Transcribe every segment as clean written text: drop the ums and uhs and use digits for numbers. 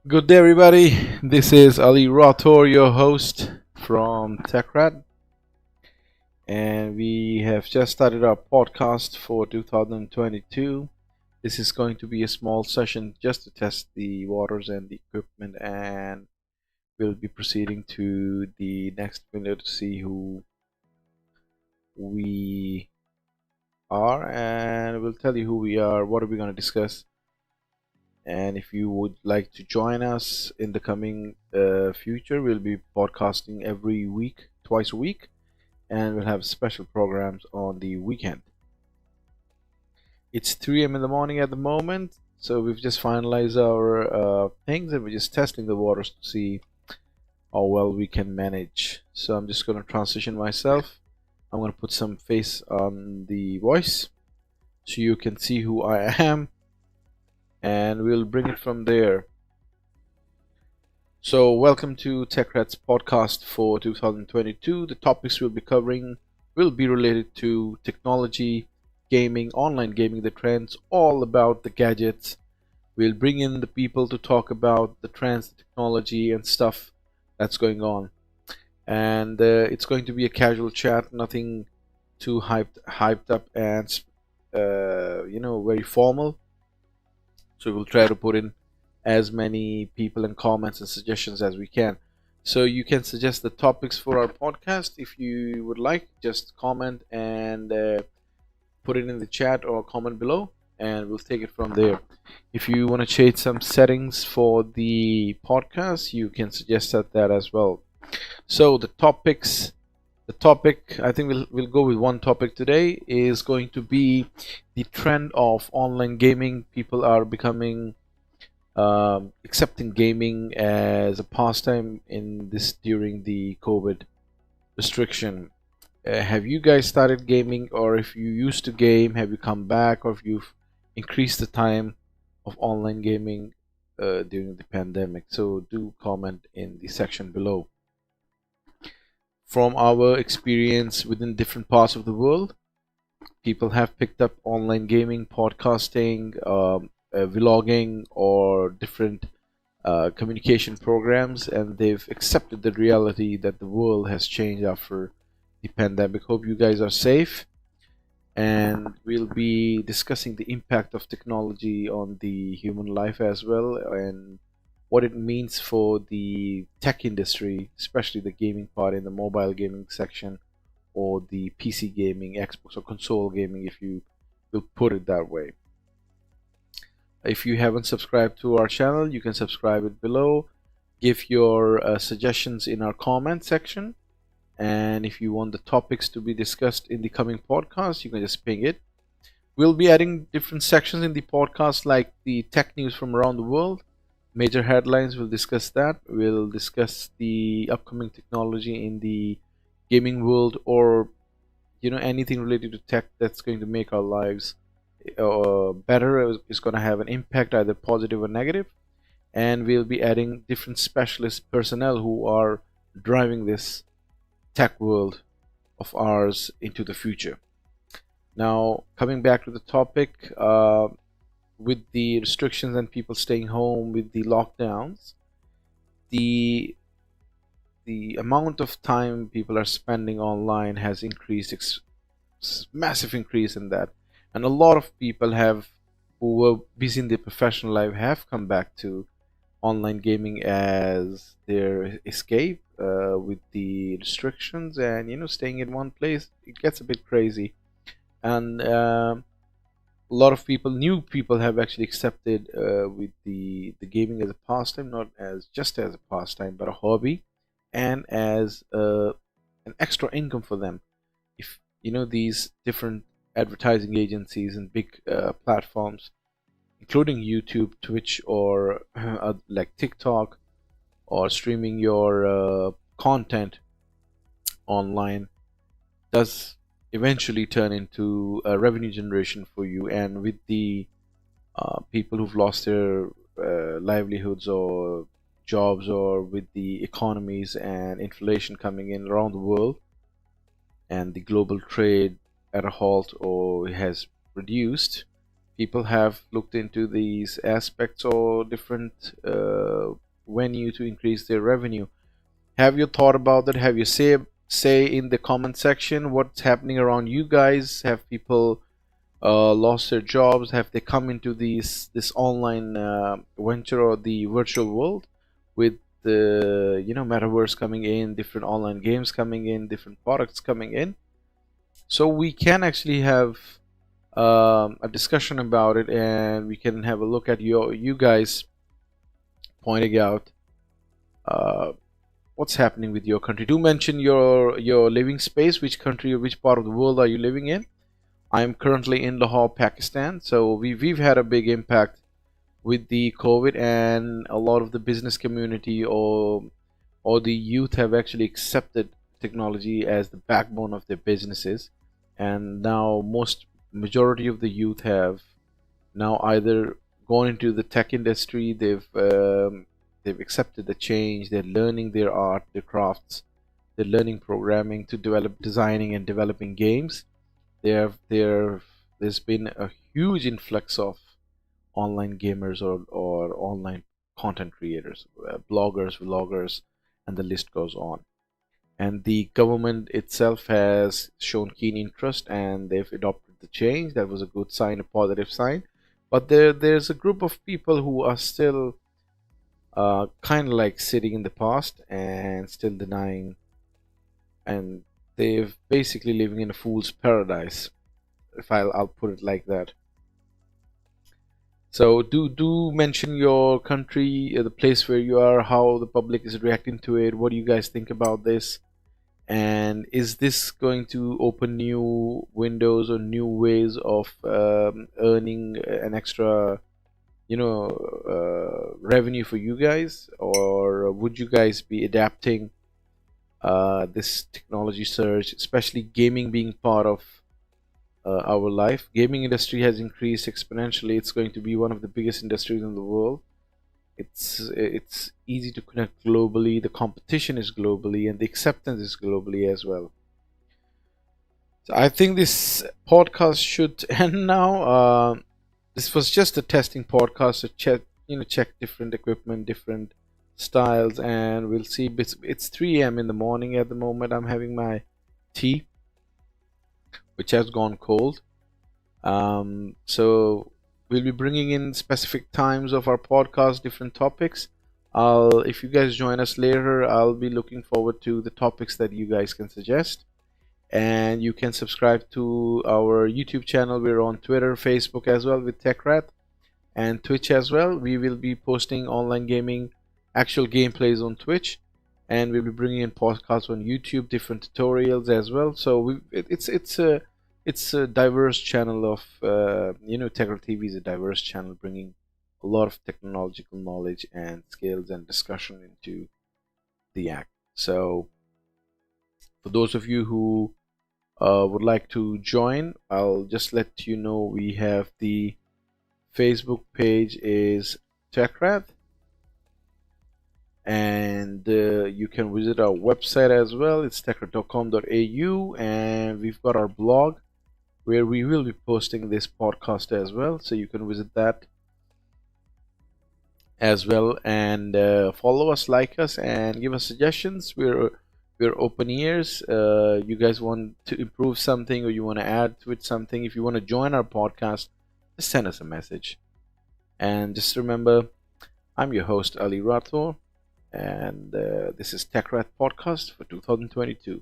Good day, everybody. This is Ali Rathore, your host from TechWrath, and we have just started our podcast for 2022. This is going to be a small session just to test the waters and the equipment, and we'll be proceeding to the next window to see who we are, and we'll tell you who we are, what are we going to discuss. And if you would like to join us in the coming future, we'll be podcasting every week, twice a week, and we'll have special programs on the weekend. It's 3 a.m. in the morning at the moment, so we've just finalized our things and we're just testing the waters to see how well we can manage. So I'm just going to transition myself. I'm going to put some face on the voice so you can see who I am, and we'll bring it from there. So welcome to TechWrath's podcast for 2022. The topics we'll be covering will be related to technology, gaming, online gaming, the trends, all about the gadgets. We'll bring in the people to talk about the trends, the technology and stuff that's going on. And it's going to be a casual chat, nothing too hyped up and very formal. So we'll try to put in as many people and comments and suggestions as we can. So you can suggest the topics for our podcast if you would like. Just comment and put it in the chat or comment below, and we'll take it from there. If you want to change some settings for the podcast, you can suggest that as well. So the topic I think we'll go with one topic today is going to be the trend of online gaming. People are becoming accepting gaming as a pastime in this during the COVID restriction. Have you guys started gaming, or if you used to game, have you come back, or if you've increased the time of online gaming during the pandemic? So do comment in the section below. From our experience within different parts of the world, people have picked up online gaming, podcasting, vlogging, or different communication programs, and they've accepted the reality that the world has changed after the pandemic. Hope you guys are safe, and we'll be discussing the impact of technology on the human life as well, and what it means for the tech industry, especially the gaming part in the mobile gaming section, or the PC gaming, Xbox or console gaming, if you will put it that way. If you haven't subscribed to our channel, you can subscribe it below. Give your suggestions in our comment section, and if you want the topics to be discussed in the coming podcast, you can just ping it. We'll be adding different sections in the podcast, like the tech news from around the world, major headlines. We'll discuss that. We'll discuss the upcoming technology in the gaming world, or anything related to tech that's going to make our lives better, is going to have an impact, either positive or negative. And we'll be adding different specialist personnel who are driving this tech world of ours into the future. Now, coming back to the topic, with the restrictions and people staying home with the lockdowns, the amount of time people are spending online has increased, massive increase in that. And a lot of people who were busy in their professional life have come back to online gaming as their escape with the restrictions, and staying in one place, it gets a bit crazy. And a lot of new people have actually accepted with the gaming as a pastime, not as just as a pastime, but a hobby, and as an extra income for them. If these different advertising agencies and big platforms, including YouTube, Twitch, or like TikTok, or streaming your content online, does eventually turn into a revenue generation for you. And with the people who've lost their livelihoods or jobs, or with the economies and inflation coming in around the world, and the global trade at a halt or has reduced, People have looked into these aspects or different venue to increase their revenue. Have you thought about that? Have you say in the comment section what's happening around you guys? Have people lost their jobs? Have they come into this online venture or the virtual world with the metaverse coming in, different online games coming in, different products coming in? So we can actually have a discussion about it, and we can have a look at you guys pointing out uh, what's happening with your country. Do mention your living space, which country or which part of the world are you living in. I'm currently in Lahore, Pakistan. So we've had a big impact with the COVID, and a lot of the business community or the youth have actually accepted technology as the backbone of their businesses. And now most majority of the youth have now either gone into the tech industry, they've accepted the change, they're learning their art, their crafts, they're learning programming to develop designing and developing games. There's been a huge influx of online gamers or online content creators, bloggers, vloggers, and the list goes on. And the government itself has shown keen interest, and they've adopted the change. That was a good sign, a positive sign. But there's a group of people who are still kind of like sitting in the past and still denying, and they've basically living in a fool's paradise, if I'll put it like that. So do mention your country, the place where you are, how the public is reacting to it. What do you guys think about this? And is this going to open new windows or new ways of earning an extra, revenue for you guys, or would you guys be adapting this technology surge, especially gaming being part of our life? Gaming industry has increased exponentially. It's going to be one of the biggest industries in the world. It's easy to connect globally. The competition is globally, and the acceptance is globally as well. So I think this podcast should end now. This was just a testing podcast to check different equipment, different styles, and we'll see. It's 3 a.m. in the morning at the moment. I'm having my tea, which has gone cold. So we'll be bringing in specific times of our podcast, different topics. If you guys join us later, I'll be looking forward to the topics that you guys can suggest. And you can subscribe to our YouTube channel. We're on Twitter, Facebook as well with TechWrath, and Twitch as well. We will be posting online gaming, actual gameplays on Twitch, and we'll be bringing in podcasts on YouTube, different tutorials as well. So it's a diverse channel of TechWrath TV is a diverse channel, bringing a lot of technological knowledge and skills and discussion into the act. So for those of you who would like to join, I'll just let you know we have the Facebook page is TechWrath, and you can visit our website as well. It's techwrath.com.au, and we've got our blog where we will be posting this podcast as well, so you can visit that as well, and follow us, like us, and give us suggestions. We're open ears. You guys want to improve something, or you want to add to it something, if you want to join our podcast, just send us a message. And just remember, I'm your host, Ali Rathore, and this is TechWrath Podcast for 2022,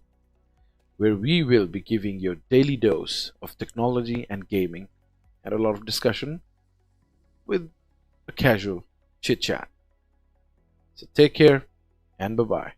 where we will be giving you a daily dose of technology and gaming, and a lot of discussion with a casual chit chat. So take care, and bye bye.